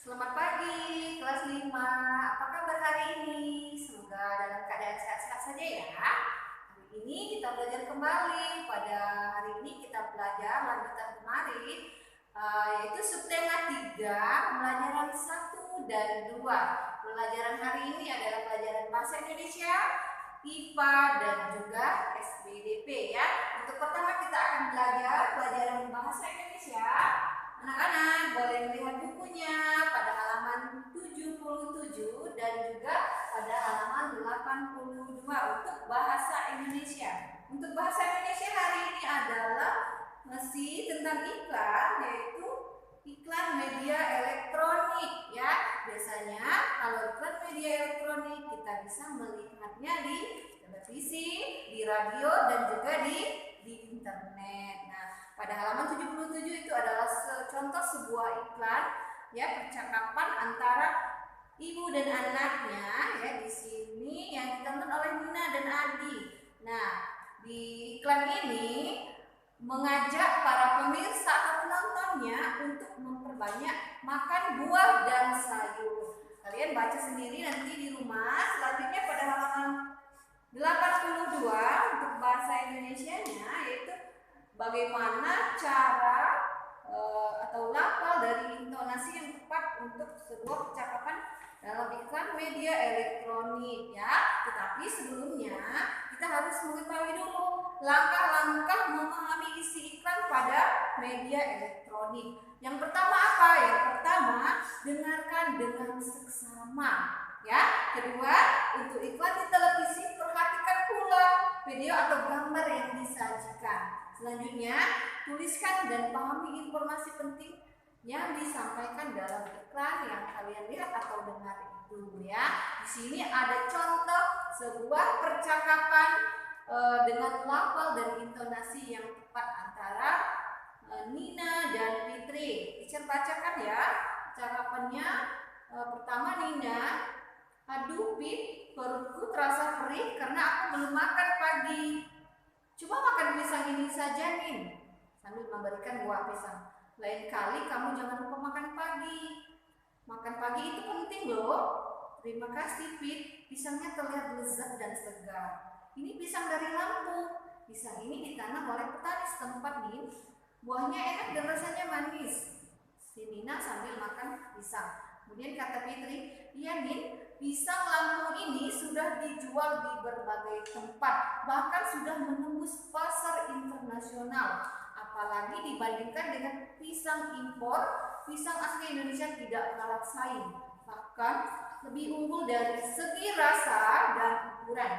Selamat pagi, kelas 5. Apa kabar hari ini? Semoga dalam keadaan sehat-sehat saja ya. Hari ini kita belajar kembali. Pada hari ini kita belajar lanjutan kemarin, yaitu subtema 3, pelajaran 1 dan 2. Pelajaran hari ini adalah pelajaran Bahasa Indonesia, IPA, dan juga SBDP ya. Untuk pertama kita akan belajar pelajaran Bahasa Indonesia. Anak-anak boleh melihat bukunya pada halaman 77 dan juga pada halaman 82 untuk bahasa Indonesia. Untuk bahasa Indonesia hari ini adalah masih tentang iklan, yaitu iklan media elektronik ya. Biasanya kalau iklan media elektronik kita bisa melihatnya di televisi, di radio, dan juga di internet. Nah, pada halaman 77 itu adalah contoh sebuah iklan ya, percakapan antara ibu dan anaknya ya. Di sini yang ditonton oleh Nina dan Adi. Nah, di iklan ini mengajak para pemirsa atau penontonnya untuk memperbanyak makan buah dan sayur. Kalian baca sendiri nanti di rumah. Selanjutnya pada halaman 82 untuk bahasa Indonesianya, yaitu bagaimana cara atau lafal dari intonasi yang tepat untuk sebuah percakapan dalam iklan media elektronik ya. Tetapi sebelumnya kita harus mengetahui dulu langkah-langkah memahami isi iklan pada media elektronik. Yang pertama apa? Yang pertama, dengarkan dengan seksama ya. Kedua, untuk iklan di televisi perhatikan pula video atau gambar yang disajikan. Selanjutnya, tuliskan dan pahami informasi penting yang disampaikan dalam iklan yang kalian lihat atau dengar itu ya. Di sini ada contoh sebuah percakapan dengan lafal dan intonasi yang tepat antara Nina dan Fitri. Teacher bacakan ya percakapannya. Pertama, Nina, aduh Pit, perutku terasa perih karena aku belum makan pagi. Coba makan pisang ini saja, Nin, sambil memberikan buah pisang. Lain kali kamu jangan lupa makan pagi. Makan pagi itu penting loh. Terima kasih, Pit. Pisangnya terlihat lezat dan segar. Ini pisang dari Lampung. Pisang ini ditanam oleh petani setempat, Nin. Buahnya enak dan rasanya manis. Si Nina sambil makan pisang. Kemudian kata Fitri, iya Nin, pisang Lampung ini sudah dijual di berbagai tempat, bahkan sudah menembus pasar internasional. Apalagi dibandingkan dengan pisang impor, pisang asli Indonesia tidak kalah saing, bahkan lebih unggul dari segi rasa dan ukuran.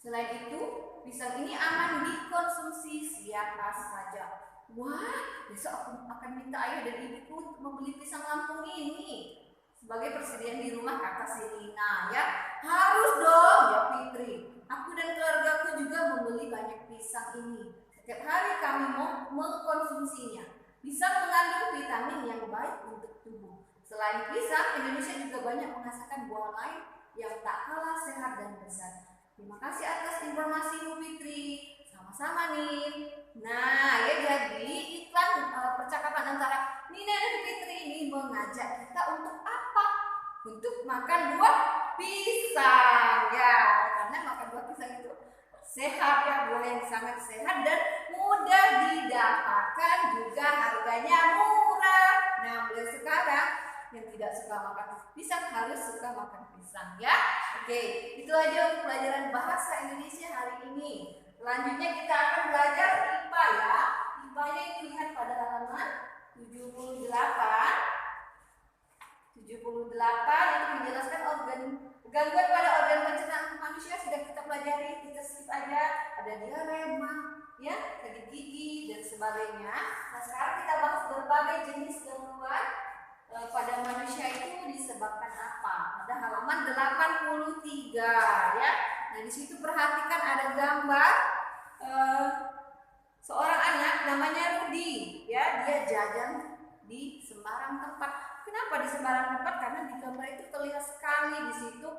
Selain itu, pisang ini aman dikonsumsi siapa saja. Wah, besok aku akan minta ayah dan ibuku untuk membeli pisang Lampung ini sebagai persediaan di rumah, kata si Nina ya. Harus dong ya Fitri. Aku dan keluargaku juga membeli banyak pisang ini. Setiap hari kami mau mengkonsumsinya. Pisang mengandung vitamin yang baik untuk tubuh. Selain pisang, Indonesia juga banyak menghasilkan buah lain yang tak kalah sehat dan besar. Terima kasih atas informasimu Fitri. Sama-sama nih. Nah ya, jadi iklan percakapan antara Nina dan Fitri ini mengajak kita untuk apa? Untuk makan buah pisang ya. Karena makan buah pisang itu sehat ya, buah yang sangat sehat dan mudah didapatkan, juga harganya murah. Nah mulai sekarang yang tidak suka makan pisang harus suka makan pisang ya. Oke, itu aja untuk pelajaran bahasa Indonesia hari ini. Selanjutnya kita akan belajar IPA ya. IPA-nya itu lihat pada halaman 78. 78 itu menjelaskan gangguan pada organ pencernaan manusia, sudah kita pelajari, kita skip aja. Ada diare, ya, sakit gigi dan sebagainya. Nah sekarang kita bahas berbagai jenis gangguan pada manusia itu disebabkan apa? Pada halaman 83 ya. Nah di situ perhatikan ada gambar seorang anak namanya Rudi ya. Dia jajan di sembarang tempat. Kenapa di sembarang tempat? Karena di gambar itu terlihat sekali di situ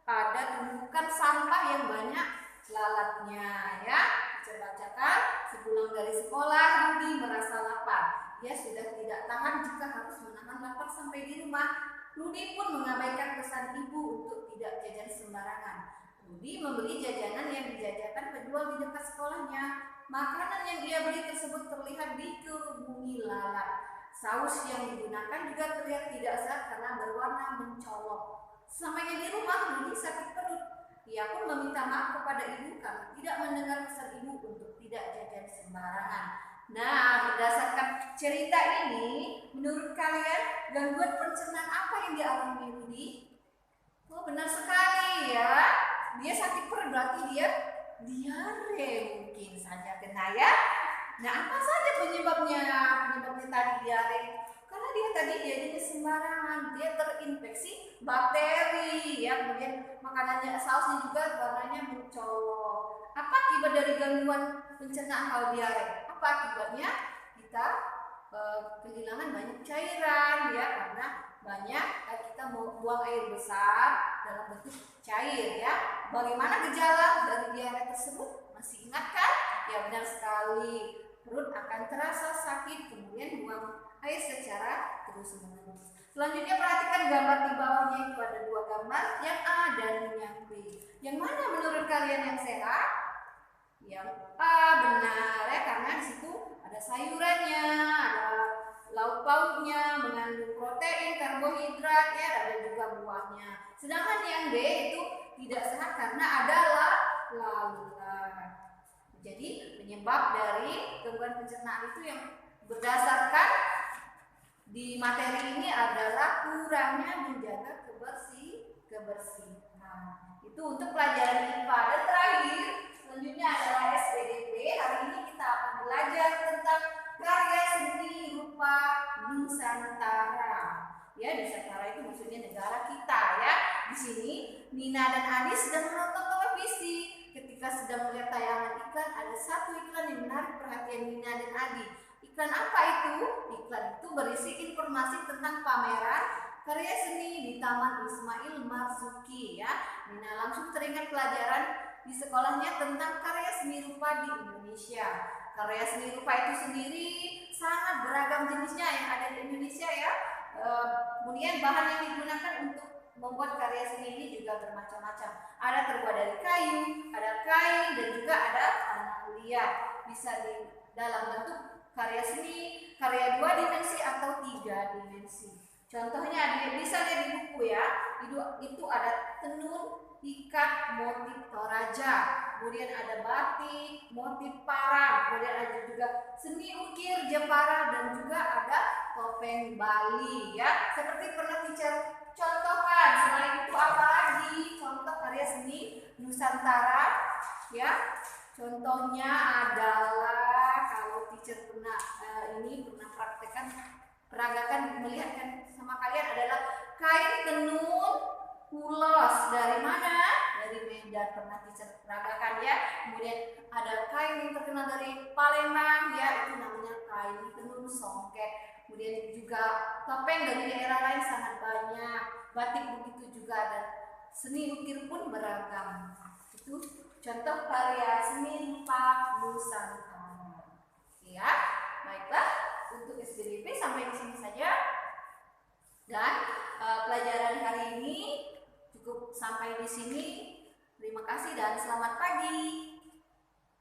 ada tumpukan sampah yang banyak lalatnya ya. Bisa bacakan, sepulang dari sekolah Rudi merasa lapar. Dia sudah tidak tahan jika harus menahan lapar tampak sampai di rumah, Rudi pun mengabaikan pesan ibu untuk tidak jajan sembarangan. Rudi membeli jajanan yang dijajakan penjual di dekat sekolahnya. Makanan yang dia beli tersebut terlihat dikerubungi lalat. Saus yang digunakan juga terlihat tidak sehat karena berwarna mencolok. Sesamanya di rumah, Rudi sakit perut. Ia pun meminta maaf kepada ibu karena tidak mendengar pesan ibu untuk tidak jajan sembarangan. Nah, berdasarkan cerita ini, menurut kalian gangguan pencernaan apa yang dialami Rudi? Oh, benar sekali ya. Dia sakit perut, berarti dia diare mungkin saja kena ya. Nah, apa saja penyebabnya? Penyebabnya tadi diare. Karena dia tadi jadinya sembarangan, dia terinfeksi bakteri ya. Kemudian makanannya, sausnya juga warnanya mencolok. Apa akibat dari gangguan pencernaan kalau diare? Apa akibatnya? Kita kehilangan banyak cairan ya, karena banyak kita mau buang air besar dalam bentuk cair ya. Bagaimana gejala dari diare tersebut? Masih ingat kan? Ya, benar sekali. Perut akan terasa sakit, kemudian buang air secara terus-menerus. Selanjutnya perhatikan gambar di bawahnya, itu ada dua gambar, yang A dan yang B. Yang mana menurut kalian yang sehat? Yang A, benar ya, karena di situ ada sayurannya, ada lauk pauknya, mengandung protein, karbohidrat ya, ada juga buahnya. Sedangkan yang B itu tidak sehat karena ada lalat. Jadi penyebab dari gangguan pencernaan itu yang berdasarkan di materi ini adalah kurangnya menjaga kebersihan. Itu untuk pelajaran IPA. Dan terakhir, selanjutnya adalah SPDP. Hari ini kita akan belajar tentang karya seni rupa Nusantara. Ya, Nusantara itu maksudnya negara kita ya. Di sini Nina dan Adi sedang menonton televisi. Ketika sedang melihat tayangan iklan, ada satu iklan yang menarik perhatian Nina dan Adi. Iklan apa itu? Iklan itu berisi informasi tentang pameran karya seni di Taman Ismail Marzuki ya. Nina langsung teringat pelajaran di sekolahnya tentang karya seni rupa di Indonesia. Karya seni rupa itu sendiri sangat beragam jenisnya yang ada di Indonesia ya. Kemudian bahan yang digunakan untuk membuat karya seni ini juga bermacam-macam. Ada terbuat dari kayu, ada kain, dan juga ada tanah liat. Bisa di dalam bentuk karya seni, karya 2 dimensi atau 3 dimensi. Contohnya bisa lihat di buku ya. Itu ada tenun, ikat, motif toraja. Kemudian ada batik, motif parang. Kemudian ada juga seni ukir Jepara dan juga ada topeng Bali ya. Seperti pernah teacher contohkan. Selain itu apa lagi? Contoh karya seni Nusantara ya. Contohnya adalah kalau teacher pernah peragakan melihatkan sama kalian adalah kain tenun ulos. Dari mana? Dari Medan, pernah teacher peragakan ya. Kemudian ada kain yang terkenal dari Palembang ya, itu namanya kain tenun songket. Kemudian juga topeng dari daerah lain sangat banyak, batik begitu juga, dan seni ukir pun beragam. Itu contoh karya seni rupa Nusantara. Ya, baiklah, untuk SPDP sampai di sini saja. Dan pelajaran hari ini cukup sampai di sini. Terima kasih dan selamat pagi.